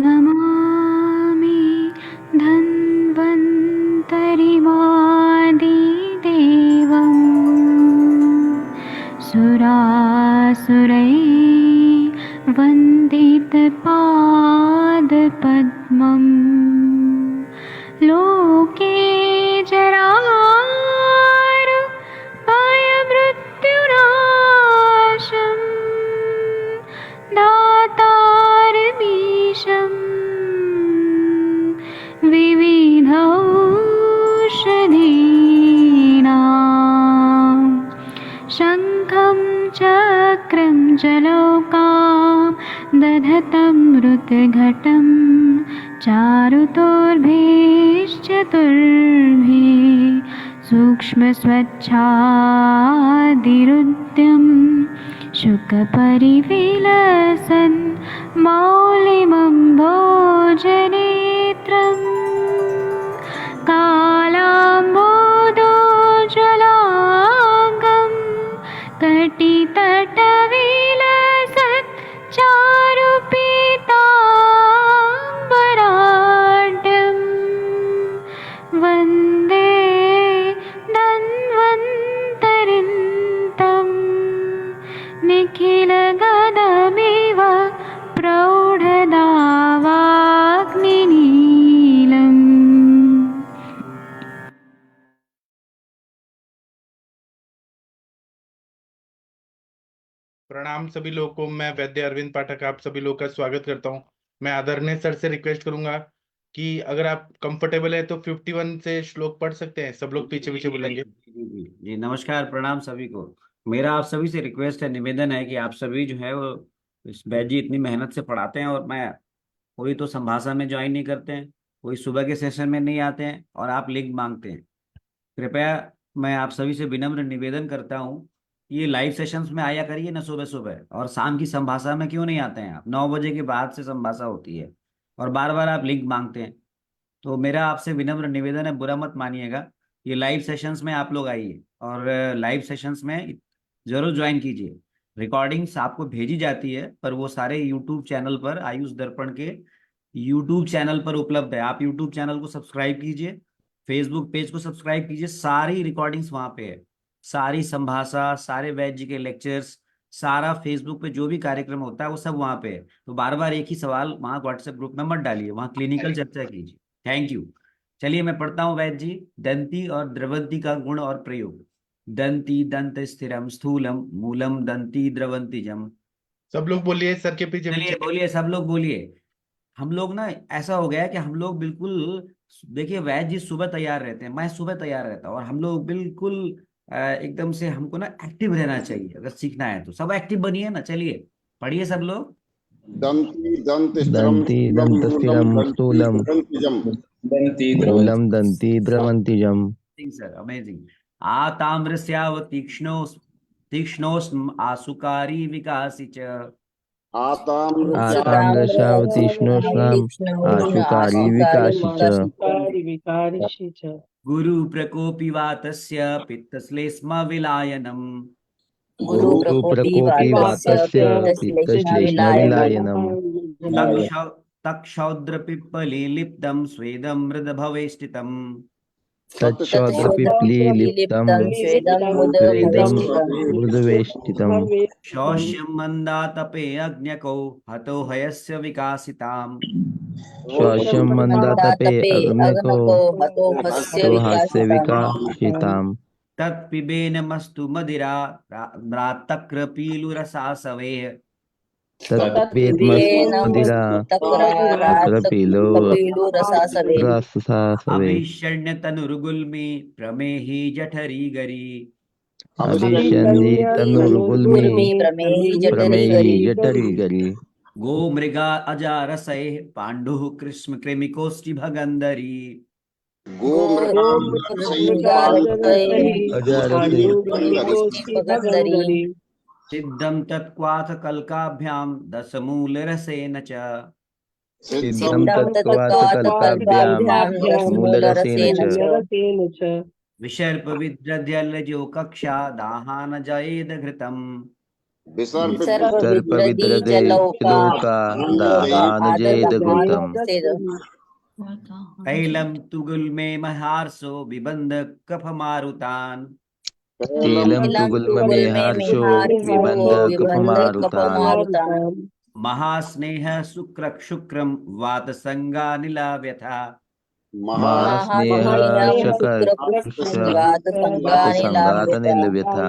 नमामि धन्वन्तरिमादिदेवं सुरासुरैर्वन्दितपादपद्मं लोके जरामृत्युनाशं दातारमीशं विविधौषधीनां शङ्खं चक्रं जलौकां दधतं मृतघटं चारुतोर्भिश्चतुर्भिः सूक्ष्मस्वच्छादिरुद्यं शुकपरिविलसन् मौलिमं भोजनेत्रम् कालाम्बोदोज्ज्वलाङ्गं कटितटविलसत् चारुपीताम्बराढ्यं वन्दे धन्वन्तरिन्तं निखिलगदमिव प्रौढदावाग्निनीलम्। प्रणाम सभी लोगों को। मैं वैद्य अरविंद पाठक आप सभी लोग का स्वागत करता हूं। मैं आदरणीय सर से रिक्वेस्ट करूंगा कि अगर आप कंफर्टेबल है तो 51 से श्लोक पढ़ सकते हैं। सब लोग पीछे पीछे बोलेंगे। जी नमस्कार, प्रणाम सभी को। मेरा आप सभी से रिक्वेस्ट है, निवेदन है कि आप सभी जो है वो इस बैच जी इतनी मेहनत से पढ़ाते हैं और मैं कोई तो संभाषा में ज्वाइन नहीं करते हैं, कोई सुबह के सेशन में नहीं आते हैं और आप लिंक मांगते हैं। कृपया मैं आप सभी से विनम्र निवेदन करता हूँ, ये लाइव सेशंस में आया करिए ना सुबह सुबह, और शाम की संभाषा में क्यों नहीं आते हैं आप? 9 बजे के बाद से संभाषा होती है और बार बार आप लिंक मांगते हैं। तो मेरा आपसे विनम्र निवेदन है, बुरा मत मानिएगा। ये लाइव सेशंस में आप लोग आइए और लाइव सेशंस में जरूर ज्वाइन कीजिए। रिकॉर्डिंग्स आपको भेजी जाती है, पर वो सारे यूट्यूब चैनल पर, आयुष दर्पण के यूट्यूब चैनल पर उपलब्ध है। आप यूट्यूब चैनल को सब्सक्राइब कीजिए, फेसबुक पेज को सब्सक्राइब कीजिए, सारी रिकॉर्डिंग्स वहां पे है, सारी संभाषा, सारे वैद्य जी के लेक्चर्स, सारा फेसबुक पे जो भी कार्यक्रम होता है वो सब वहां पे है। तो बार बार एक ही सवाल वहां व्हाट्सएप ग्रुप में मत डालिए, वहां क्लिनिकल चर्चा कीजिए। Thank you. चलिए मैं पढ़ता हूँ वैद्य जी। दंती और द्रवंती का गुण और प्रयोग। दंती दंत स्थिरम स्थूलम मूलम दंती द्रवंतिजम। सब लोग बोलिए सर के पीछे चलिए पीछे। बोलिए, सब लोग बोलिए। हम लोग ना, ऐसा हो गया है कि हम लोग बिल्कुल, देखिए वैद्य जी सुबह तैयार रहते हैं, मैं सुबह तैयार रहता हूँ और हम लोग बिल्कुल एकदम से, हमको ना एक्टिव रहना चाहिए। अगर सीखना है तो सब एक्टिव बनिए ना। चलिए पढ़िए सब लोग। दंती दंतस्थिरम दन्ति स्थूलम मूलम दन्तस्थिरं दंती स्थूलं द्रवंतिजम। मूलं दन्ति द्रवन्तिजम्। Sir amazing. आताम्रस्याव तीक्ष्णो तीक्ष्णोस्म आसुकारी विकासी च। आताम्रशावतीक्ष्णोष्णाम् आशुकारि विकासि च। गुरु प्रकोपि वातस्य पित्तश्लेष्म विलायनम्। गुरुप्रकोपि वातस्य पित्तश्लेष्मविलायनम्। तक्ष तक्षौद्रपिप्पली लिप्तं स्वेदं मृदभवेष्टितम्। तच्छौद्रपिप्पलीलिप्तं स्वेदं मृदुवेष्टितम्। शौष्यं मन्दातपे अग्न्यकौ हतो हयस्य विकासिताम्। श्वासं मन्दातपे अग्निको हतो हास्य विकासिताम्। तत्पिबेन मस्तु मदिरा म्रातक्रपीलुरसासवेः। तत्पेत्मदिरा तक्रपीलो रससासवे। अभिषण्यतनुर्गुल्मी प्रमेहि जठरी गरी। अभिषन्धि तनुर्गुल्मी प्रमेहि जठरी गरी। गोमृगा अजारसैः पाण्डुः कृष्ण कृमिकोष्ठि भगंधरी। सिद्धं तत्क्वाथ कल्काभ्यां दशमूलरसेन च। सिद्धं तत्त्वात् कल्पाभ्यां मूलरसेन च। विसर्प विद्रद्यलजो कक्षा दाहान जयेद घृतम्। विसर्प सर्प विद्रदी विद्रदे जलौका जलोका दाहानुजयदघृतम् तैलम तुगुल में महारसो विबंध कफ मारुतान तैलम तैलम तुगुल्म तुगुल में में हर्षो मिहार्षो विबंध विबंध कफमारुतान् कपमारुतान महास्नेह शुक्रम वात संगानिला व्यथा महास्नेह महास्नेह शकर शुक्रवात वात संगानिलाव्यथा संगातनिलव्यथा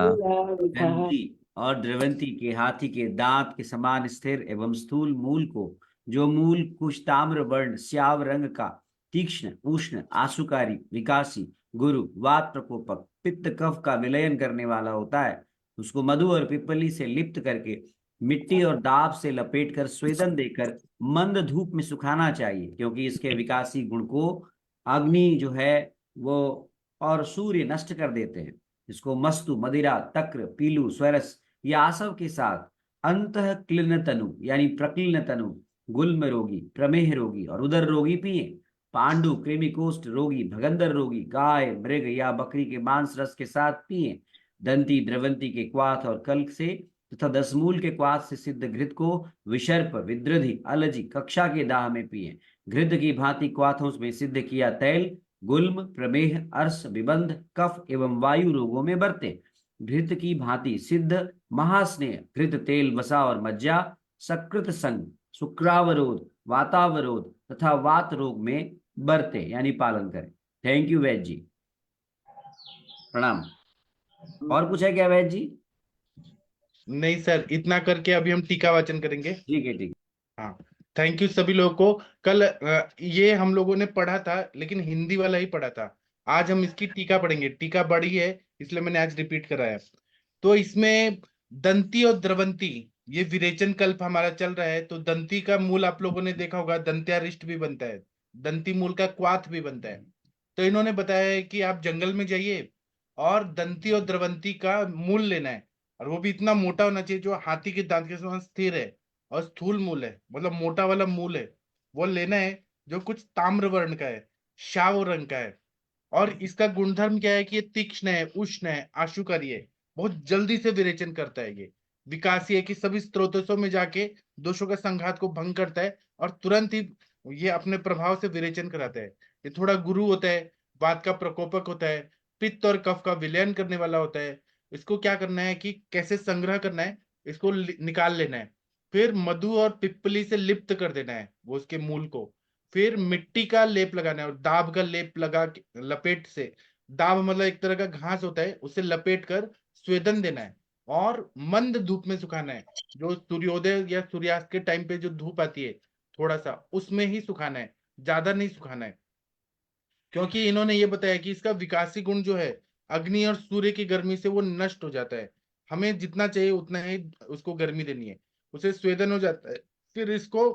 दंती और द्रवंती के हाथी के दांत के समान स्थिर एवं स्थूल मूल को, जो मूल कुश ताम्र वर्ण श्याव रंग का, तीक्ष्ण उष्ण आशुकारी विकासी गुरु वात प्रकोपक पित्त कफ का विलयन करने वाला होता है, उसको मधु और पिप्पली से लिप्त करके मिट्टी और दाब से लपेटकर स्वेदन देकर मंद धूप में सुखाना चाहिए, क्योंकि इसके विकासी गुण को अग्नि जो है वो और सूर्य नष्ट कर देते हैं। इसको मस्तु मदिरा तक्र पीलू स्वरस या आसव के साथ अंतः क्लिन्न तनु यानी प्रक्लिन्न तनु गुल्म रोगी, प्रमेह रोगी और उदर रोगी पिए। पांडु कृमिकोष्ठ रोगी, भगंदर रोगी गाय मृग या बकरी के मांस रस के साथ पिए। दंती द्रवंती के क्वाथ और कल्क से तथा दसमूल के क्वाथ से सिद्ध घृत को विसर्प विद्रधि अलजी कक्षा के दाह में पिए। घृत की भांति क्वाथों में सिद्ध किया तैल गुल्म प्रमेह अर्श विबंध कफ एवं वायु रोगों में बरते। घृत की भांति सिद्ध महास्नेह घृत तेल वसा और मज्जा सकृत संग शुक्रावरोध वातावरोध तथा वात रोग में बरते यानी पालन करें। थैंक यू वैद्य जी, प्रणाम। और कुछ है क्या वैद्य जी? नहीं सर, इतना करके अभी हम टीका वाचन करेंगे। ठीक है, ठीक है। हाँ, थैंक यू सभी लोगों को। कल ये हम लोगों ने पढ़ा था, लेकिन हिंदी वाला ही पढ़ा था। आज हम इसकी टीका पढ़ेंगे। टीका बड़ी है, इसलिए मैंने आज रिपीट कराया। तो इसमें दंती और द्रवंती, ये विरेचन कल्प हमारा चल रहा है। तो दंती का मूल आप लोगों ने देखा होगा, दंत्यारिष्ट भी बनता है, दंती मूल का क्वाथ भी बनता है। तो इन्होंने बताया है कि आप जंगल में जाइए और दंती और द्रवंती का मूल लेना है, और वो भी इतना मोटा होना चाहिए जो हाथी के दांत के समान स्थिर है और स्थूल मूल है, मतलब मोटा वाला मूल है। वो लेना है जो कुछ ताम्र वर्ण का है, श्याव रंग का है। और इसका गुणधर्म क्या है कि ये तीक्ष्ण है, उष्ण है, आशुकारी है, बहुत जल्दी से विरेचन करता है। ये विकासी है कि सभी स्रोतों में जाके दोषों का संघात को भंग करता है और तुरंत ही ये अपने प्रभाव से विरेचन कराता है। ये थोड़ा गुरु होता है, वात का प्रकोपक होता है, पित्त और कफ का विलयन करने वाला होता है। इसको क्या करना है कि कैसे संग्रह करना है, इसको निकाल लेना है, फिर मधु और पिप्पली से लिप्त कर देना है वो उसके मूल को, फिर मिट्टी का लेप लगाना है और दाब का लेप लगा के लपेट से, दाब मतलब एक तरह का घास होता है, उसे लपेट कर स्वेदन देना है और मंद धूप में सुखाना है। जो सूर्योदय या सूर्यास्त के टाइम पे जो धूप आती है थोड़ा सा, उसमें ही सुखाना है, ज्यादा नहीं सुखाना है। क्योंकि इन्होंने ये बताया कि इसका विकासी गुण जो है अग्नि और सूर्य की गर्मी से वो नष्ट हो जाता है। हमें जितना चाहिए उतना ही उसको गर्मी देनी है, उसे स्वेदन हो जाता है। फिर इसको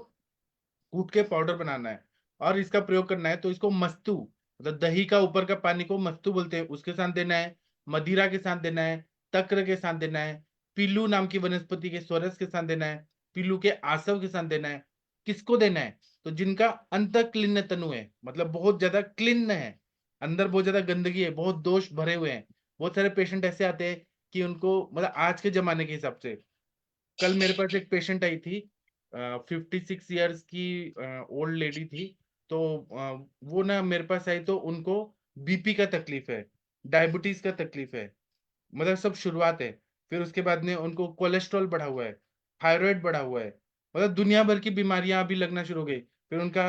कूट के पाउडर बनाना है और इसका प्रयोग करना है। तो इसको मस्तु, मतलब दही का ऊपर का पानी को मस्तु बोलते हैं, उसके साथ देना है, मदिरा के साथ देना है, तक्र के साथ देना है, पीलू नाम की वनस्पति के स्वरस के साथ देना है, पीलू के आसव के साथ देना है। किसको देना है? तो जिनका अंत क्लिन्न तनु है, मतलब बहुत ज्यादा क्लिन्न है, अंदर बहुत ज्यादा गंदगी है, बहुत दोष भरे हुए हैं। बहुत सारे पेशेंट ऐसे आते हैं कि उनको, मतलब आज के जमाने के हिसाब से, कल मेरे पास एक पेशेंट आई थी, 56 ईयर्स की ओल्ड लेडी थी। तो वो ना मेरे पास आई तो उनको बीपी का तकलीफ है, डायबिटीज का तकलीफ है, मतलब सब शुरुआत है। फिर उसके बाद में उनको कोलेस्ट्रॉल बढ़ा हुआ है, थायराइड बढ़ा हुआ है, मतलब दुनिया भर की बीमारियां अभी लगना शुरू हो गई। फिर उनका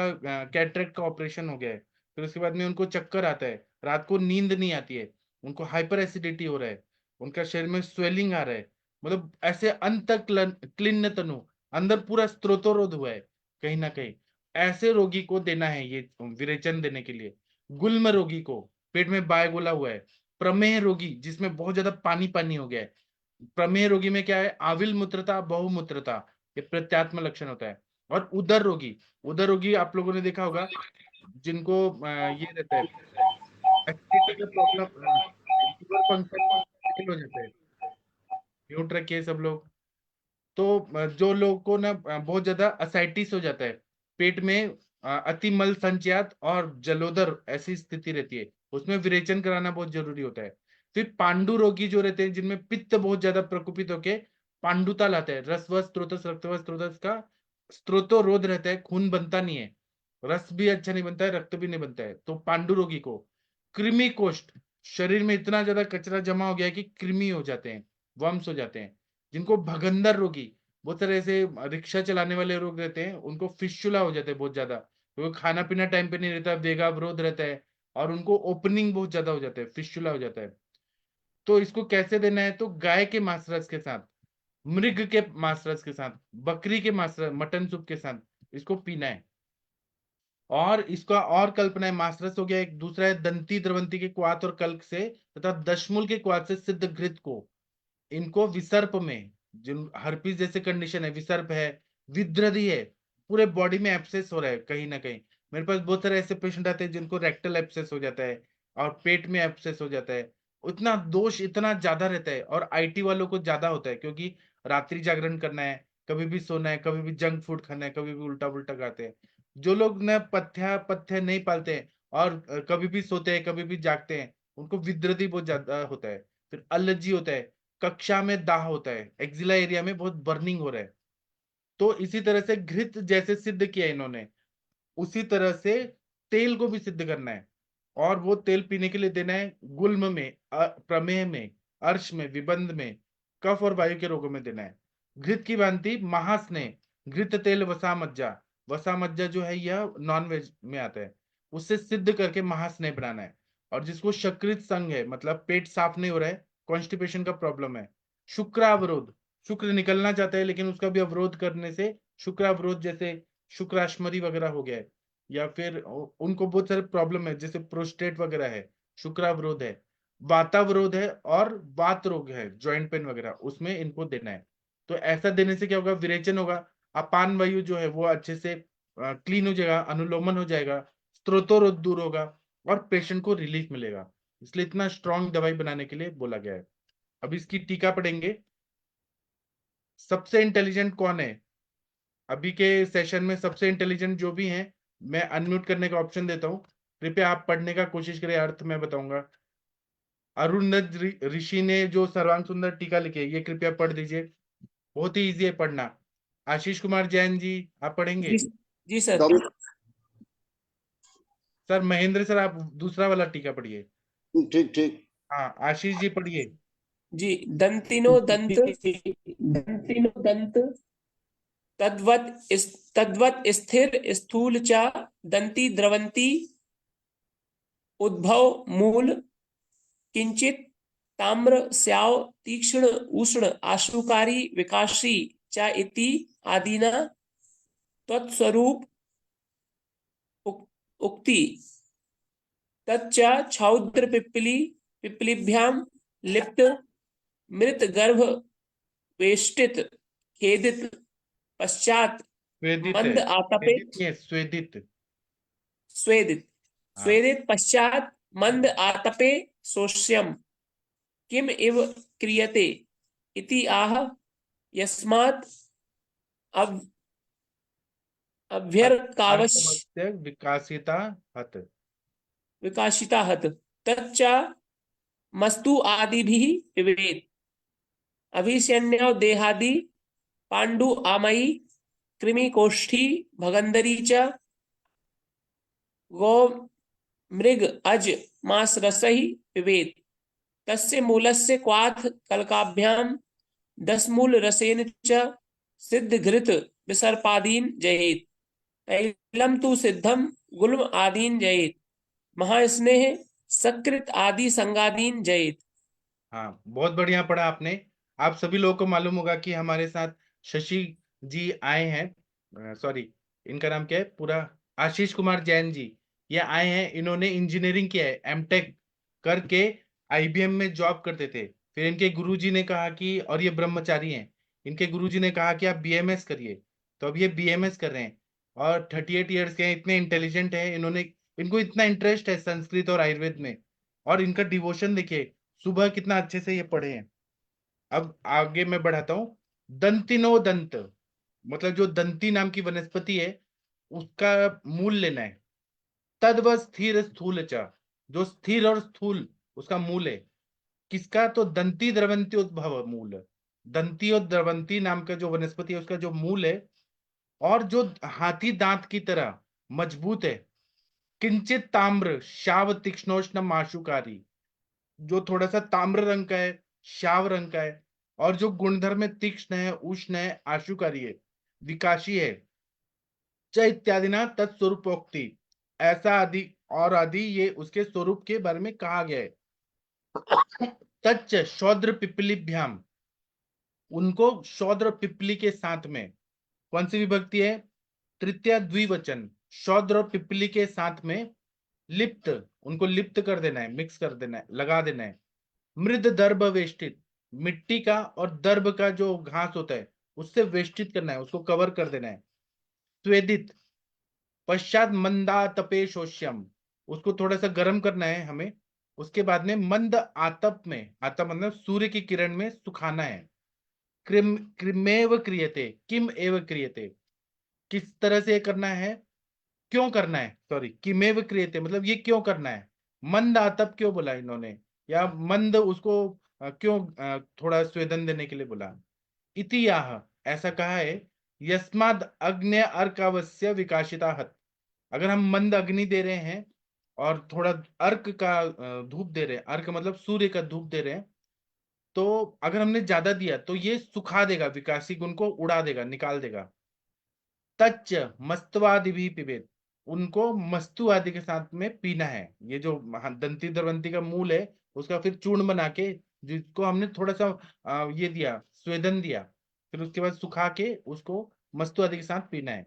कैटरेक्ट का ऑपरेशन हो गया है। फिर उसके बाद में उनको चक्कर आता है, रात को नींद नहीं आती है, उनको हाइपर एसिडिटी हो रहा है, उनका शरीर में स्वेलिंग आ रहा है, मतलब ऐसे अंत क्लिन्न तनु, अंदर पूरा स्त्रोतोरोध हुआ है कहीं ना कहीं। ऐसे रोगी को देना है ये विरेचन देने के लिए। गुल्म रोगी को, पेट में बाय गोला हुआ है, प्रमेह रोगी जिसमें बहुत ज्यादा पानी पानी हो गया है। प्रमेह रोगी में क्या है? आविल मूत्रता, बहुमूत्रता, ये प्रत्यात्म लक्षण होता है। और उदर रोगी, उदर रोगी आप लोगों ने देखा होगा जिनको ये रहता है, एसिडिटी का प्रॉब्लम, लीवर फंक्शन हो जाता है, म्यूट रखिए सब लोग। तो जो लोगों को ना बहुत ज्यादा असाइटिस हो जाता है, पेट में अति मल संचयात और जलोदर ऐसी स्थिति रहती है, उसमें विरेचन कराना बहुत जरूरी होता है। फिर पांडु रोगी जो रहते हैं, जिनमें पित्त बहुत ज्यादा प्रकोपित होके पांडुता लाता है, रस व स्त्रोतस रक्त व स्त्रोतस का स्त्रोतोरोध रहता है, खून बनता नहीं है, रस भी अच्छा नहीं बनता है, रक्त भी नहीं बनता है। तो पांडु रोगी को कृमि कोष्ठ, शरीर में इतना ज्यादा कचरा जमा हो गया है कि कृमि हो जाते हैं, वम्स हो जाते हैं। जिनको भगंदर रोगी, बहुत सारे ऐसे रिक्शा चलाने वाले लोग रहते हैं, उनको फिस्टुला हो जाते हैं बहुत ज्यादा, क्योंकि खाना पीना टाइम पे नहीं रहता, वेगा अवरोध रहता है, और उनको ओपनिंग बहुत ज्यादा हो जाता है, फिस्टुला हो जाता है। तो इसको कैसे देना है? तो गाय के मांसरस के साथ, मृग के मांसरस के साथ, बकरी के मांसरस, मटन सूप के साथ इसको पीना है। और इसका और कल्पना है, मांसरस हो गया, एक दूसरा है दंती द्रवंती के क्वाथ और कल्क से तथा दशमूल के क्वाथ से सिद्ध घृत को, इनको विसर्प में, जिन हर्पीस जैसे कंडीशन है, विसर्प है, विद्रधि है, पूरे बॉडी में एब्सेस हो रहा है कहीं ना कहीं। मेरे पास बहुत सारे ऐसे पेशेंट आते हैं जिनको रेक्टल एब्सेस हो जाता है और पेट में एब्सेस हो जाता है। उतना दोष इतना ज्यादा रहता है, और आईटी वालों को ज्यादा होता है, क्योंकि रात्रि जागरण करना है, कभी भी सोना है, कभी भी जंक फूड खाना है, कभी भी उल्टा पुल्टा खाते हैं। जो लोग न पथ्य पथ्य नहीं पालते हैं और कभी भी सोते हैं, कभी भी जागते हैं, उनको विद्रधि बहुत ज्यादा होता है। फिर एलर्जी होता है, कक्षा में दाह होता है, एक्जिला एरिया में बहुत बर्निंग हो रहा है। तो इसी तरह से घृत जैसे सिद्ध किया इन्होंने, उसी तरह से तेल को भी सिद्ध करना है। और वो तेल पीने के लिए देना है गुल्म में, प्रमेह में, अर्श में, विबंध में, कफ और वायु के रोगों में देना है। घृत की भांति महास्नेह, घृत तेल वसा मज्जा, वसा मज्जा जो है यह नॉन वेज में आता है, उससे सिद्ध करके महास्नेह बनाना है। और जिसको शकृत संग है, मतलब पेट साफ नहीं हो रहा है, कॉन्स्टिपेशन का प्रॉब्लम है, शुक्रावरोध, शुक्र निकलना चाहता है लेकिन उसका भी अवरोध करने से शुक्रावरोध, जैसे शुक्राश्मरी वगैरह हो गया है, या फिर उनको बहुत सारे प्रॉब्लम है, जैसे प्रोस्टेट वगैरह है, शुक्रावरोध है, वातावरोध है, और वात रोग है, जॉइंट पेन वगैरह, उसमें इनको देना है। तो ऐसा देने से क्या होगा? विरेचन होगा, अपान वायु जो है वो अच्छे से क्लीन हो जाएगा, अनुलोमन हो जाएगा, स्त्रोतोरोध दूर होगा, और पेशेंट को रिलीफ मिलेगा। इसलिए इतना स्ट्रॉन्ग दवाई बनाने के लिए बोला गया है। अब इसकी टीका पढ़ेंगे। सबसे इंटेलिजेंट कौन है अभी के सेशन में? सबसे इंटेलिजेंट जो भी हैं, मैं अनम्यूट करने का ऑप्शन देता हूँ, कृपया आप पढ़ने का कोशिश करें, अर्थ मैं बताऊंगा। अरुंधत ऋषि ने जो सर्वांग सुंदर टीका लिखे, ये कृपया पढ़ दीजिए, बहुत ही इजी है पढ़ना। आशीष कुमार जैन जी, आप पढ़ेंगे? जी जी सर। दंत सर महेंद्र सर, आप दूसरा वाला टीका पढ़िए। ठीक ठीक। हाँ आशीष जी पढ़िए। जी, दंतिनो दंत, दंतिनो दंत, तद्वत स्थिर स्थूल च, दंती द्रवंती, उद्भव मूल, किंचित ताम्र स्याव तीक्ष्ण उष्ण आशुकारी विकासी च इति आदिना तत्स्वरूप उक्ति, तच्च क्षौद्र पिप्पलीभ्यां लिप्त मृत गर्भ वेष्टित खेदित पश्चात स्वेदित मंद है, आतपे, स्वेदित नहीं है, स्वेदित। स्वेदित हाँ स्वेदित पश्चात मंद आतपे शोष्यम किम इव क्रियते इति आह, यस्मात् अब अभ्यर्कावश अर्थमस्य विकासिता हत। विकासिता हत, तच्च मस्तु आदिभिः पिबेत्, अभिसैन्यो देहादि पांडु आमयी कृमि कोष्ठी भगंदरी च, गो मृग अज मास रसहि पिबेत्, तस्य मूलस्य क्वाथ कलकाभ्यां दशमूल रसेन च सिद्ध घृत विसर्पादीन जयेत्, तैलम तु सिद्धम गुल्म आदीन जयेत्, महास्नेह सकृत आदि संगादीन जयेत्। हाँ बहुत बढ़िया पढ़ा आपने। आप सभी लोगों को मालूम होगा कि हमारे साथ शशि जी आए हैं, सॉरी इनका नाम क्या है पूरा, आशीष कुमार जैन जी, ये आए हैं। इन्होंने इंजीनियरिंग किया है, एमटेक करके आईबीएम में जॉब करते थे। फिर इनके गुरुजी ने कहा कि, और ये ब्रह्मचारी हैं, इनके गुरुजी ने कहा कि आप बीएमएस करिए, तो अब ये बीएमएस कर रहे हैं, और 38 ईयर्स के हैं, इतने इंटेलिजेंट हैं। इन्होंने, इनको इतना इंटरेस्ट है संस्कृत और आयुर्वेद में, और इनका डिवोशन देखिए, सुबह कितना अच्छे से ये पढ़े हैं। अब आगे मैं बढ़ाता हूँ। दंतिनो दंत, मतलब जो दंती नाम की वनस्पति है उसका मूल लेना है। तद्व स्थिर स्थूल च, जो स्थिर और स्थूल उसका मूल है। किसका? तो दंती द्रवंती उद्भव मूल, दंती और द्रवंती नाम का जो वनस्पति है उसका जो मूल है, और जो हाथी दांत की तरह मजबूत है। किंचित ताम्र शाव तीक्ष्णोष्ण माशुकारी, जो थोड़ा सा ताम्र रंग का है, श्याव रंग का है, और जो गुणधर्म में तीक्ष्ण है, उष्ण है, आशुकारी है, विकासी है। च इत्यादि ना तत्स्वरूपोक्ति, ऐसा आदि और आदि, ये उसके स्वरूप के बारे में कहा गया है। तच्च शौद्र पिपलीभ्याम, उनको शौद्र पिपली के साथ में, कौन सी विभक्ति है? तृतीया द्विवचन, शौद्र और पिपली के साथ में लिप्त, उनको लिप्त कर देना है, मिक्स कर देना है, लगा देना है। मृद दर्भ वेष्टित, मिट्टी का और दर्भ का जो घास होता है उससे वेष्टित करना है, उसको कवर कर देना है। स्वेदित, पश्चात मंदा तपे शोष्यम, उसको थोड़ा सा गर्म करना है हमें। उसके बाद में मंद आतप में, आतप मतलब सूर्य की किरण में सुखाना है। किमेव क्रियते, किम एव क्रियते, किस तरह से करना है, क्यों करना है, सॉरी, किमेव क्रियते मतलब ये क्यों करना है। मंद आतप क्यों बोला इन्होंने, या मंद उसको क्यों थोड़ा स्वेदन देने के लिए बोला। इति याह, ऐसा कहा है, यस्माद अग्न्य अर्कवस्य विकासिता हत, अगर हम मंद अग्नि दे रहे हैं और थोड़ा अर्क का धूप दे रहे हैं, अर्क मतलब सूर्य का धूप दे रहे हैं, तो अगर हमने ज्यादा दिया तो ये सुखा देगा, विकासी गुण को उड़ा देगा, निकाल देगा। तच्च मस्तवादि भी पिबेत, उनको मस्तु आदि के साथ में पीना है। ये जो दंती द्रवंती का मूल है उसका फिर चूर्ण बना के, जिसको हमने थोड़ा सा ये दिया, स्वेदन दिया, फिर उसके बाद सुखा के उसको मस्तु आदि के साथ पीना है।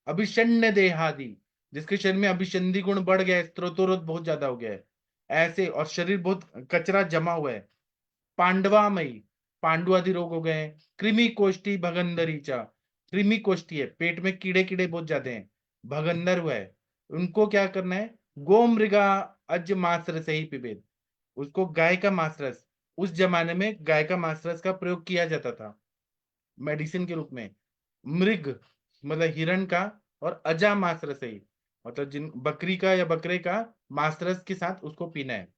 अभिषण्य देहादि, जिसके शरीर में अभिषंधि गुण बढ़ गया है, स्त्रोतोरोध बहुत ज्यादा हो गया है ऐसे, और शरीर बहुत कचरा जमा हुआ है। पांडवामयी, पांडु आदि रोग हो गए हैं। कृमि कोष्ठी भगंदरी चा, कृमि कोष्ठी है, पेट में कीड़े कीड़े बहुत ज्यादा हैं, भगंदर हुआ है, उनको क्या करना है, गोमृगा अज मासरस ही पिबेद, उसको गाय का मासरस, उस जमाने में गाय का मासरस का प्रयोग किया जाता था मेडिसिन के रूप में। मृग मतलब हिरण का, और अजा मासरस ही मतलब जिन बकरी का या बकरे का मासरस के साथ उसको पीना है।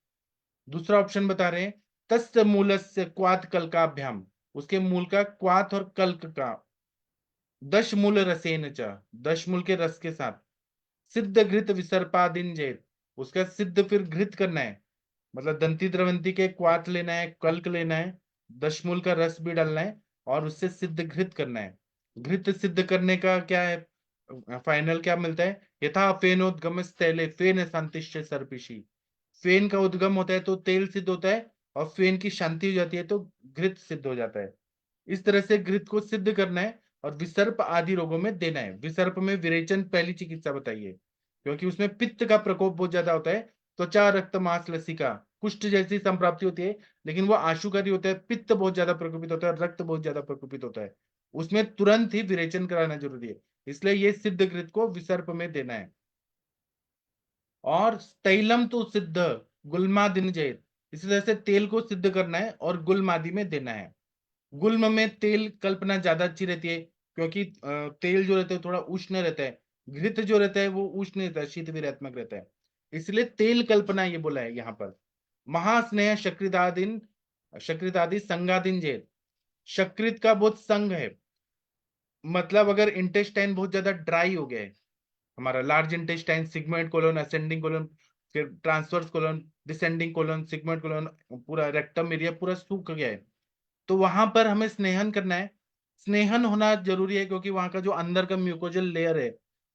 दूसरा ऑप्शन बता रहे हैं, तस्य मूलस्य क्वात कल्काभ्याम, उसके मूल का क्वात और कल्क का, दश मूल रसेन च, दश मूल के रस के साथ। सिद्ध घृत विसर्पादिन जेत, उसका सिद्ध फिर घृत करना है, मतलब दंती द्रवंती के क्वात लेना है, कल्क लेना है, दशमूल का रस भी डालना है, और उससे सिद्ध घृत करना है। घृत सिद्ध करने का क्या है, फाइनल क्या मिलता है, यथा फेनोद्गम तैले फेन शांतिश्च सर्पिशी, फेन का उद्गम होता है तो तेल सिद्ध होता है, और फेन की शांति हो जाती है तो घृत सिद्ध हो जाता है। इस तरह से घृत को सिद्ध करना है और विसर्प आदि रोगों में देना है। विसर्प में विरेचन पहली चिकित्सा बताइए, क्योंकि उसमें पित्त का प्रकोप बहुत ज्यादा होता है। त्वचा रक्त मांस लसिका, कुष्ठ जैसी संप्राप्ति होती है, लेकिन वो आशुकारी होता है, पित्त बहुत ज्यादा प्रकोपित होता है, रक्त बहुत ज्यादा प्रकोपित होता है, उसमें तुरंत ही विरेचन कराना जरूरी है, इसलिए ये सिद्ध घृत को विसर्प में देना है। और तैलम तो सिद्ध गुल्मादिन जैत, इसी तरह से तेल को सिद्ध करना है और गुल्मादि में देना है। गुल्म में तेल कल्पना ज्यादा अच्छी रहती है, क्योंकि तेल जो रहता है थोड़ा उष्ण रहता है, घृत जो रहता है वो उष्ण रहता है, शीत विरात्मक रहता है, इसलिए तेल कल्पना ये बोला है यहाँ पर। महास्नेह शकृदादिन, शकृदादि संगादिन जेत, शकृत का बहुत संग है, मतलब अगर इंटेस्टाइन बहुत ज्यादा ड्राई हो गया है, हमारा large intestine, segment colon, ascending colon, फिर transverse colon, descending colon, segment colon, पूरा रेक्टम एरिया पूरा सूख गया है, तो वहां पर हमें स्नेहन करना है। स्नेहन होना जरूरी है, क्योंकि वहां का जो अंदर का म्यूकोजल लेयर है,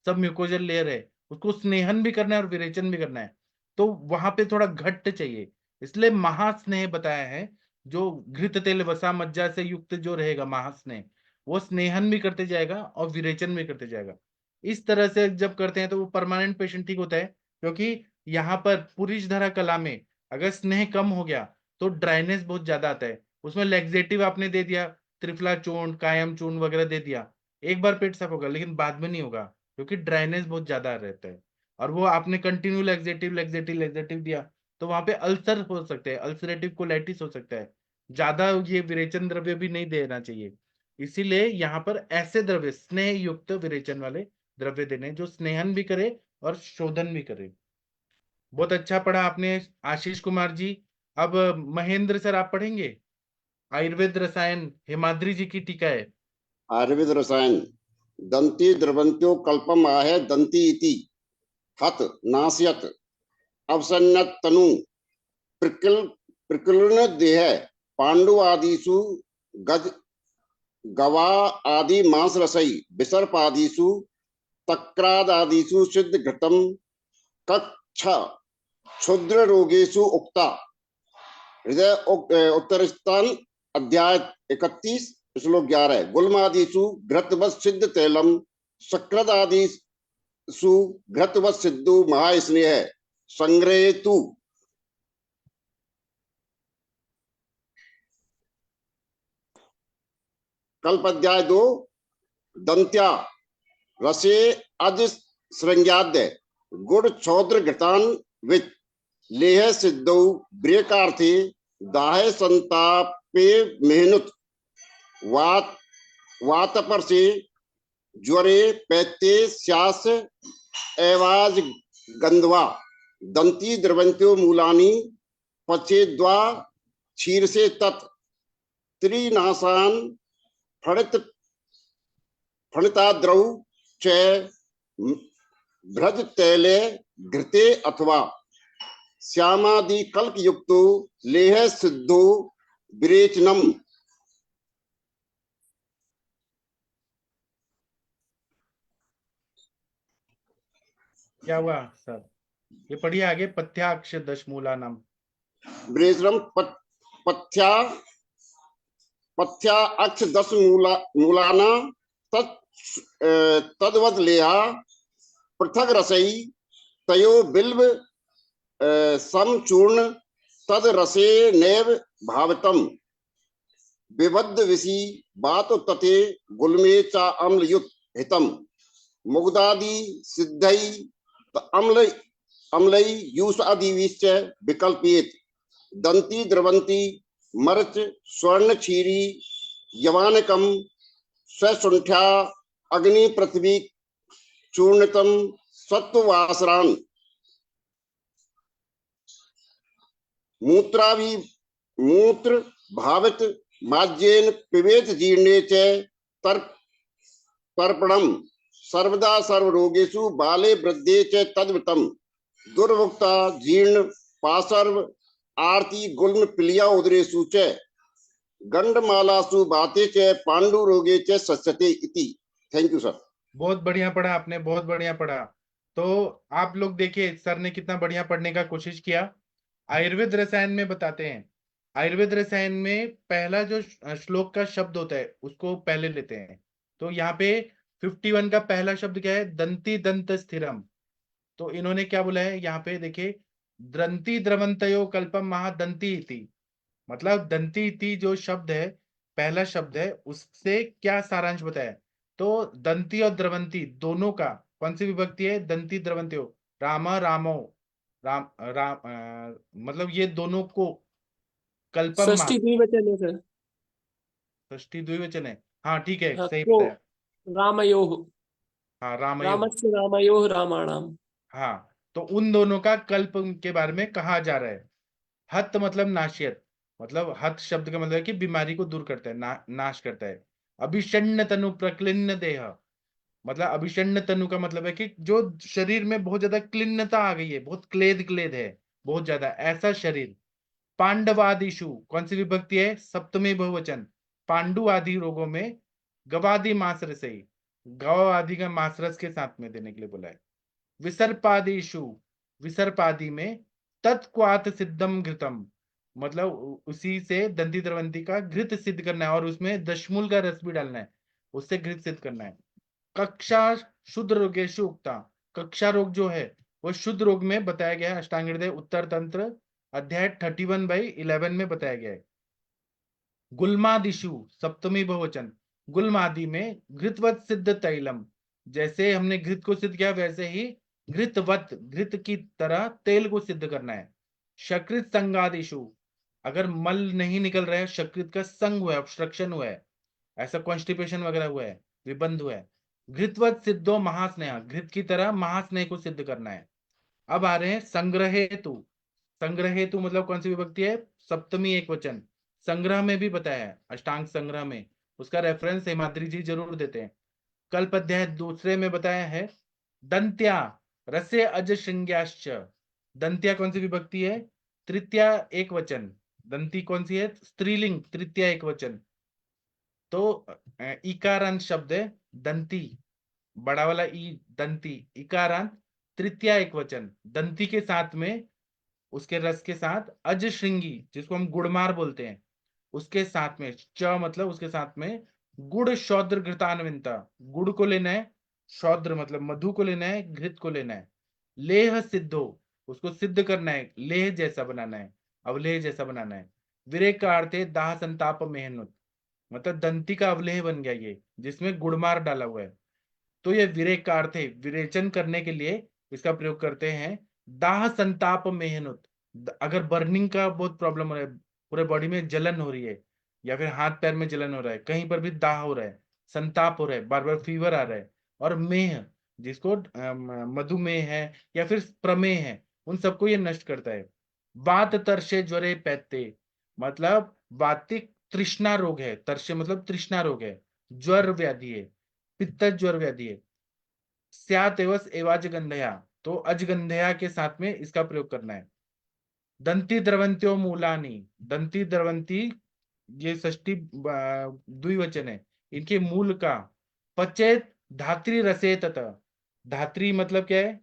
सब म्यूकोजल लेयर है, उसको स्नेहन भी करना है और विरेचन भी करना है, तो वहां पे थोड़ा घट्ट चाहिए, इसलिए महास्नेह बताया है। जो घृत तेल वसा मज्जा से युक्त जो रहेगा महास्नेह, वो स्नेहन भी करते जाएगा और विरेचन भी करते जाएगा। इस तरह से जब करते हैं तो वो परमानेंट पेशेंट ठीक होता है, क्योंकि यहाँ पर पुरुष धरा कला में अगर स्नेह कम हो गया तो ड्राइनेस बहुत ज्यादा आता है। उसमें लेक्सेटिव आपने दे दिया, त्रिफला चूर्ण, कायम चूर्ण वगैरह दे दिया, एक बार पेट साफ होगा, लेकिन बाद में नहीं होगा, क्योंकि ड्राइनेस बहुत ज्यादा रहता है। और वो आपने कंटिन्यू लेक्सेटिव लेक्सेटिव लेक्सेटिव दिया, तो वहां पे अल्सर हो सकते हैं, अल्सरेटिव कोलाइटिस हो सकता है, ज्यादा ये विरेचन द्रव्य भी नहीं देना चाहिए। इसीलिए यहाँ पर ऐसे द्रव्य, स्नेह युक्त विरेचन वाले द्रव्य देने, जो स्नेहन भी करे और शोधन भी करे। बहुत अच्छा पढ़ा आपने आशीष कुमार जी। अब महेंद्र सर आप पढ़ेंगे। आयुर्वेद रसायन हेमाद्री जी की टीका है। आयुर्वेद रसायन दंती द्रवंत्यो कल्पम आहे दंती इति हत नास्यत अवसन्नत तनु प्रकिल प्रकीर्ण देह पांडु आदिषु गज गवा आदि मांस रसई विसर्प आदिषु तक्राद आदिषु सिद्ध घृतम कच्छ क्षुद्र रोगेषु उक्ता हृदय उत्तरस्थान अध्याय 31 श्लोक 11 गुल्मादिषु घृतवत् सिद्ध तैलम सकृदादिषु घृतवत् सिद्धु महास्नेह संग्रहेतु। कल्प अध्याय 2 दंत्या रसे अज श्रृंग्याद्य गुड़ क्षौद्र घृतान विच लेह सिद्धौ ब्रेकार्थे दाहे संतापे मेहनुत वात वातपर से ज्वरे पैते श्यास एवाज गंधवा दंती द्रवंत्यो मूलानी पचेद्वा क्षीर से तत् त्रिनाशान फणित फणिताद्रौ च भ्रज तैले घृते अथवा श्यामादि कल्क युक्तो लेह सिद्धो विरेचनम। क्या हुआ सर? ये पढ़िए आगे। पथ्याक्ष दशमूला नाम विरेचनम पथ्या पथ्या अक्ष 10 मूलाना तद्वद लेहा पृथक रसई तयो बिल्व समचूर्ण तद रसे नैव भावतम विबद्ध विषी बात तथे गुलमे चा अम्ल युत हितम मुग्धादि सिद्धई अम्ल अम्लई यूस आदि विश्च विकल्पेत दंती द्रवंती मरच स्वर्ण क्षीरी यवानकम स्वसुंठ्या अग्नि पृथ्वी चूर्णतम सत्ववासरान मूत्रावि मूत्र भावित माज्येन पिबेत जीर्णे च तर्पणम सर्वदा सर्वरोगेषु बाले वृद्धे च तद्वितम दुर्भुक्ता जीर्ण पार्श्व आरती गुल्म पिलिया उदरेषु च गंडमालासु बाते च पांडु रोगे च सस्यते इति। Thank you sir. बहुत बढ़िया पढ़ा आपने, बहुत बढ़िया पढ़ा। तो आप लोग देखिए सर ने कितना बढ़िया पढ़ने का कोशिश किया। आयुर्वेद रसायन में बताते हैं, आयुर्वेद रसायन में पहला जो श्लोक का शब्द होता है उसको पहले लेते हैं। तो यहाँ पे 51 का पहला शब्द क्या है? दंती दंत स्थिरम। तो इन्होंने क्या बोला है यहाँ पे देखिए, द्रंती द्रवंतयो कल्पम महादंती इति। मतलब दंती इति जो शब्द है, पहला शब्द है, उससे क्या सारांश बताया? तो दंती और द्रवंती दोनों का कौन सी विभक्ति है? दंती द्रवंत्यो। रामा रामो राम राम मतलब ये दोनों को कल्पम षष्ठी द्विवचन है सर। षष्ठी द्विवचन है। हाँ ठीक है, हाँ, सही तो बताया। रामयोः हाँ रामयो। रामस्य रामयोः रामाणाम। हाँ, तो उन दोनों का कल्प के बारे में कहा जा रहा है। हत मतलब नाशियत, मतलब हत शब्द का मतलब है कि बीमारी को दूर करता है, नाश करता है। अभिषण्ण तनु प्रक्लिन्न देह, मतलब अभिषण्ण तनु का मतलब है कि जो शरीर में बहुत ज्यादा क्लिन्नता आ गई है, बहुत क्लेद क्लेद है, बहुत ज्यादा, ऐसा शरीर। पांडवादिशु कौन सी विभक्ति है? सप्तमी बहुवचन। पांडु आदि रोगों में गवादि मांस रस, गौ आदि का मांस रस के साथ में देने के लिए बोला है। विसर्पादिशु, विसर्प आदि में तत्क्वात सिद्धम घृतम, मतलब उसी से दंती द्रवंती का घृत सिद्ध करना है और उसमें दशमूल का रस भी डालना है, उससे घृत सिद्ध करना है। कक्षा शुद्ध रोगेशु उक्ता, कक्षा रोग जो है वो शुद्ध रोग में बताया गया है। अष्टांग हृदय उत्तर तंत्र अध्याय 31/11 में बताया गया है। गुल्मादिशु सप्तमी बहुवचन, गुल्मादि में घृतवत सिद्ध तैलम, जैसे हमने घृत को सिद्ध किया वैसे ही घृतवत, घृत की तरह तेल को सिद्ध करना है। शकृत संगादिशु, अगर मल नहीं निकल रहा है, शकृत का संग हुआ है, ऑब्स्ट्रक्शन हुआ है, ऐसा कॉन्स्टिपेशन वगैरह हुआ है, विबंध हुआ है। घृतवत सिद्धो महास्नेह, घृत की तरह महास्नेह को सिद्ध करना है। अब आ रहे हैं संग्रहेतु। संग्रहेतु मतलब कौन सी विभक्ति है? सप्तमी एक वचन। संग्रह में भी बताया है, अष्टांग संग्रह में। उसका रेफरेंस हेमाद्री जी जरूर देते हैं। कल्प अध्याय दूसरे में बताया है दंत्या रसे अज श्रृंग्याश्च। दंत्या कौन सी विभक्ति है? तृतीया एक वचन। दंती कौन सी है? स्त्रीलिंग, तृतीया एक वचन। तो इकारांत शब्द है दंती, बड़ा वाला ई, दंती, इकारांत, तृतीया एक वचन। दंती के साथ में, उसके रस के साथ अज श्रृंगी, जिसको हम गुड़मार बोलते हैं, उसके साथ में च मतलब उसके साथ में गुड़ शौद्र घृतान्विता। गुड़ को लेना है, शौद्र मतलब मधु को लेना है, घृत को लेना है। लेह सिद्धो, उसको सिद्ध करना है, लेह जैसा बनाना है, अवलेह जैसा बनाना है। विरेक का अर्थ है दाह संताप मेहनत, मतलब दंती का अवलेह बन गया ये, जिसमें गुड़मार डाला हुआ है। तो ये विरेक का अर्थ है, विरेचन करने के लिए इसका प्रयोग करते हैं। दाह संताप मेहनत, अगर बर्निंग का बहुत प्रॉब्लम हो रहा है, पूरे बॉडी में जलन हो रही है, या फिर हाथ पैर में जलन हो रहा है, कहीं पर भी दाह हो रहा है, संताप हो रहा है, बार बार फीवर आ रहा है, और मेह, जिसको मधुमेह है या फिर प्रमेह है, उन सबको ये नष्ट करता है। वात तरशे ज्वरे पैते, मतलब वातिक तृष्णा रोग है, तरशे मतलब तृष्णा रोग है, ज्वर व्याधि है, पित्त ज्वर व्याधि है। स्यात एवस एवाजगंधया, तो अजगंधया के साथ में इसका प्रयोग करना है। दंती द्रवंत्यो मूलानी, दंती द्रवंती ये षष्ठी द्विवचन है, इनके मूल का पचेत धात्री रसे तथा। धात्री मतलब क्या है?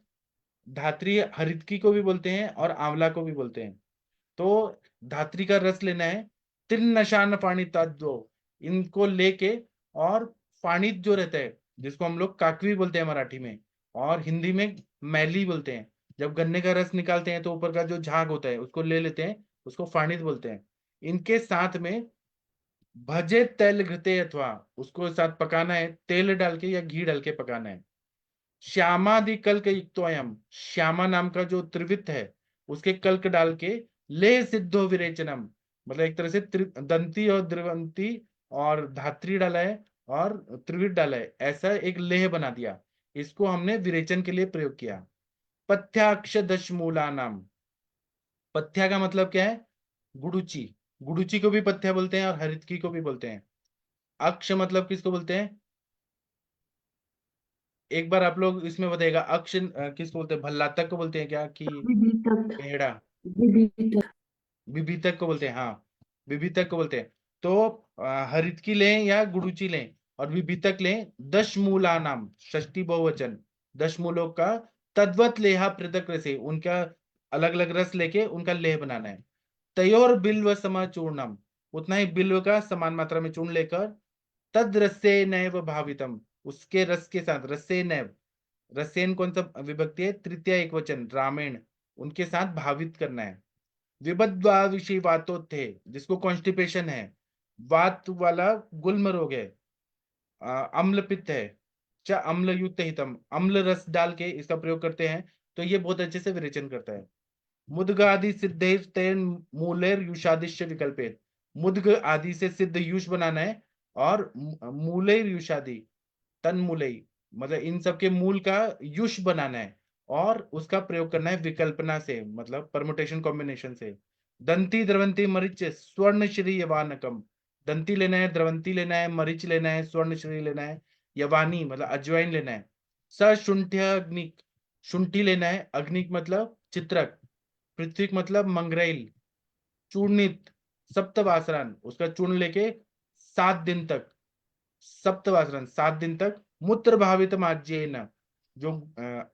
धात्री हरितकी को भी बोलते हैं और आंवला को भी बोलते हैं। तो धात्री का रस लेना है। तिन नशान पानी दो, इनको लेके, और पानी जो रहता है, जिसको हम लोग काकवी बोलते हैं मराठी में, और हिंदी में मैली बोलते हैं। जब गन्ने का रस निकालते हैं तो ऊपर का जो झाग होता है उसको ले लेते हैं, उसको फाणित बोलते हैं। इनके साथ में भजे तेल घृते, अथवा उसको साथ पकाना है, तेल डाल के या घी डाल के पकाना है। श्यामादि कल्क युक्तोयम, श्यामा नाम का जो त्रिवित है, उसके कल्क डाल के ले सिद्धो विरेचनम, मतलब एक तरह से दंती और द्रवंती और धात्री डाला है और त्रिवित डाला है, ऐसा एक लेह बना दिया। इसको हमने विरेचन के लिए प्रयोग किया। पथ्याक्ष दशमूला नाम, पथ्या का मतलब क्या है? गुडुची, गुडुची को भी पथ्या बोलते हैं और हरितकी को भी बोलते हैं। अक्ष मतलब किसको बोलते हैं? एक बार आप लोग इसमें बताइएगा, अक्ष किसको बोलते हैं? भल्लातक को बोलते हैं क्या, कि पेड़ा? विभितक को बोलते हैं, हाँ, विभितक को बोलते हैं। तो हरितकी लें या गुडुची लें और विभितक लें। दश मूला नाम, षष्ठी बहुवचन, 10 मूलों का तद्वत लेहा पृथक रसे, उनका अलग अलग रस लेके उनका लेह बनाना है। तयोर बिल्व सम चूर्णम, उतना ही बिल्व का समान मात्रा में चूर्ण लेकर, तद रसे नैव भावितम, उसके रस के साथ, रसे नैव, रसेन कौन सा विभक्ति है? तृतीया एक वचन, रामेण, उनके साथ भावित करना है। विबद्वा विषय वातो थे, जिसको कॉन्स्टिपेशन है, वात वाला गुल्म रोग है, अम्ल पित्त है, च अम्ल युक्त हितम, अम्ल रस डाल के इसका प्रयोग करते हैं, तो ये बहुत अच्छे से विरेचन करता है। मुद्ग आदि सिद्धेर तेन मूलेर युषादिश्य विकल्पेत, मुद्ग आदि से सिद्ध युष बनाना है, और मूलेर युषादि, तन मूलई, मतलब इन सब के मूल का युष बनाना है, और उसका प्रयोग करना है विकल्पना से, मतलब परमुटेशन कॉम्बिनेशन से। दंती द्रवंती मरिच स्वर्ण श्री यवानकम, दंती लेना है, द्रवंती लेना है, मरिच लेना है, स्वर्ण श्री लेना है, यवानी मतलब अजवाइन लेना है। स शुंठ्य अग्निक, शुंठी लेना है, अग्निक मतलब चित्रक, पृथ्वीक मतलब मंगरेल, चूर्णित सप्तवासरान, उसका चूर्ण लेके 7 दिन तक, सप्तवासरन 7 दिन तक। मूत्र भावित आज्येन, जो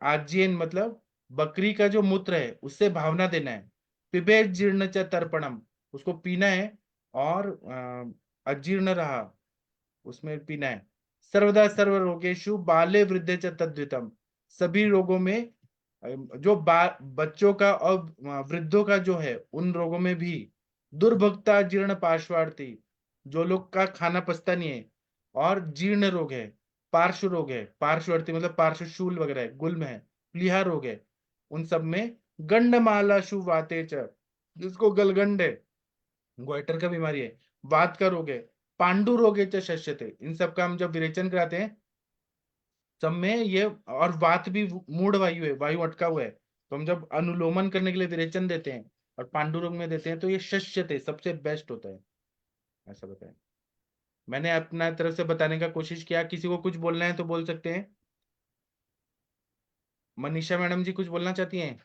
आज्येन मतलब बकरी का जो मूत्र है उससे भावना देना है। पिबेत जीर्ण च तर्पणम, उसको पीना है, और अजीर्ण रहा उसमें पीना है। सर्वदा सर्व रोगेशु बाले वृद्धे च तद्वितम, सभी रोगों में, जो बच्चों का और वृद्धों का जो है, उन रोगों में भी। दुर्भक्ता जीर्ण पार्श्वार्थी, जो लोग का खाना पचता नहीं है, और जीर्ण रोग है, पार्श्व रोग है, पार्श्ववर्ती मतलब पार्श्वशूल वगैरह है, गुल्म है, प्लीहा रोग है, उन सब में। गंडमाला वाते च, जिसको गलगंड है, गोइटर का बीमारी है, वात का रोग है, पांडु रोग है च शस्यते, इन सब का हम जब विरेचन कराते हैं सब में ये, और वात भी मूढ़ वायु है, वायु अटका हुआ है, तो हम जब अनुलोमन करने के लिए विरेचन देते हैं और पांडु रोग में देते हैं, तो ये शस्यते सबसे बेस्ट होता है। ऐसा बताएं। मैंने अपना तरफ से बताने का कोशिश किया, किसी को कुछ बोलना है तो बोल सकते हैं। मनीषा मैडम जी कुछ बोलना चाहती हैं?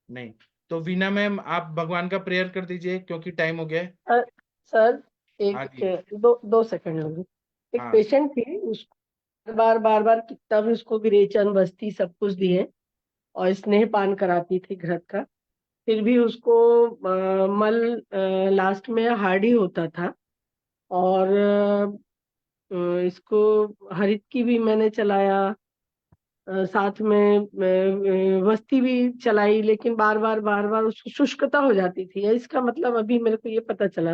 नहीं। तो वीना मैम आप भगवान का प्रेयर कर दीजिए क्योंकि टाइम हो गया है। सर हाँ एक जी। दो सेकंड लगे। एक हाँ पेशेंट थी, उसको बार बार कितना भी उसको विरेचन बस्ती सब कुछ दिए और स्नेह पान कराती थी घृत का, फिर भी उसको मल लास्ट में हार्ड ही होता था। और इसको हरित की भी मैंने चलाया, साथ में वस्ती भी चलाई, लेकिन बार बार उसको शुष्कता हो जाती थी। इसका मतलब अभी मेरे को ये पता चला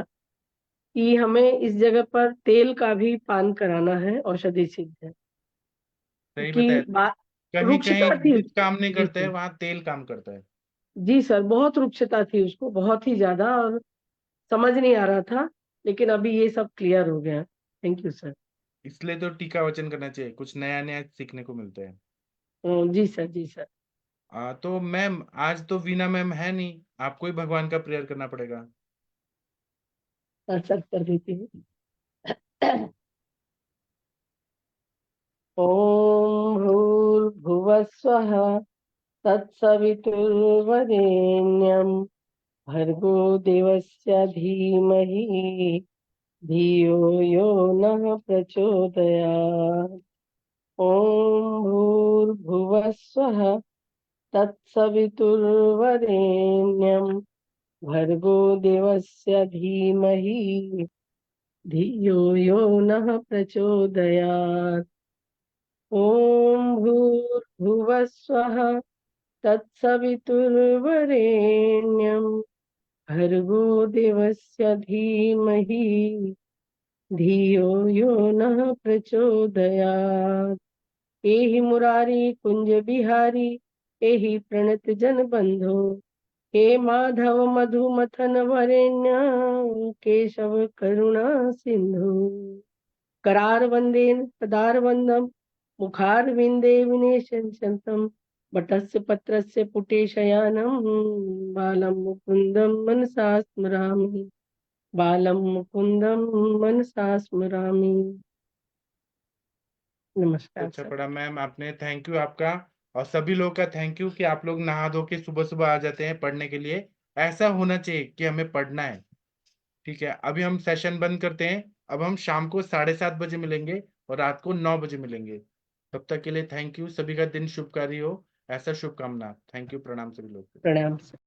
कि हमें इस जगह पर तेल का भी पान कराना है, औषधि सिद्ध है, सही क्योंकि बताया। कहीं कहीं रुक्षता थी घृत उसको। काम नहीं जी करता है, सर। वहां तेल काम करता है। जी सर, बहुत रुक्षता थी उसको, बहुत ही ज्यादा, और समझ नहीं आ रहा था, लेकिन अभी ये सब क्लियर हो गया। Thank you sir. इसलिए तो टीका वचन करना चाहिए, कुछ नया नया सीखने को मिलता है। जी सर, जी सर। तो मैम आज तो वीना मैम है नहीं, आपको ही भगवान का प्रेयर करना पड़ेगा। सर कर देती हूँ। ओम भूर्भुवः स्वः तत्सवितुर्वरेण्यं भर्गो देवस्य धीमहि धियो यो नः प्रचोदयात्। ओम भूर्भुवः स्वः तत्सवितुर्वरेण्यं भर्गो देवस्य धीमहि धियो यो नः प्रचोदयात्। ओम भूर्भुवः स्वः तत्सवितुर्वरेण्यं भर्गो देवस्य धीमहि धियो यो नः प्रचोदयात्। एहि मुरारी कुंज बिहारी, एहि प्रणत जन बंधो, हे माधव मधुमथन वरेण्य, केशव करुणा सिंधु। करार वंदेन पदार वंदम, मुखार विंदे विनेशंतं, वटस्य पत्रस्य पुटे शयानं, बालं मुकुन्दं मनसा स्मरामि, बालं मुकुन्दं मनसा स्मरामि। नमस्कार अच्छा सर। पढ़ा मैम आपने, थैंक यू आपका। और सभी लोग का थैंक यू कि आप लोग नहा धो के सुबह सुबह आ जाते हैं पढ़ने के लिए। ऐसा होना चाहिए कि हमें पढ़ना है। ठीक है, अभी हम सेशन बंद करते हैं। अब हम शाम को 7:30 बजे मिलेंगे और रात को 9 बजे मिलेंगे। तब तक के लिए थैंक यू, सभी का दिन शुभकारी हो, ऐसा शुभकामना। थैंक यू, प्रणाम सभी लोग। प्रणाम सर।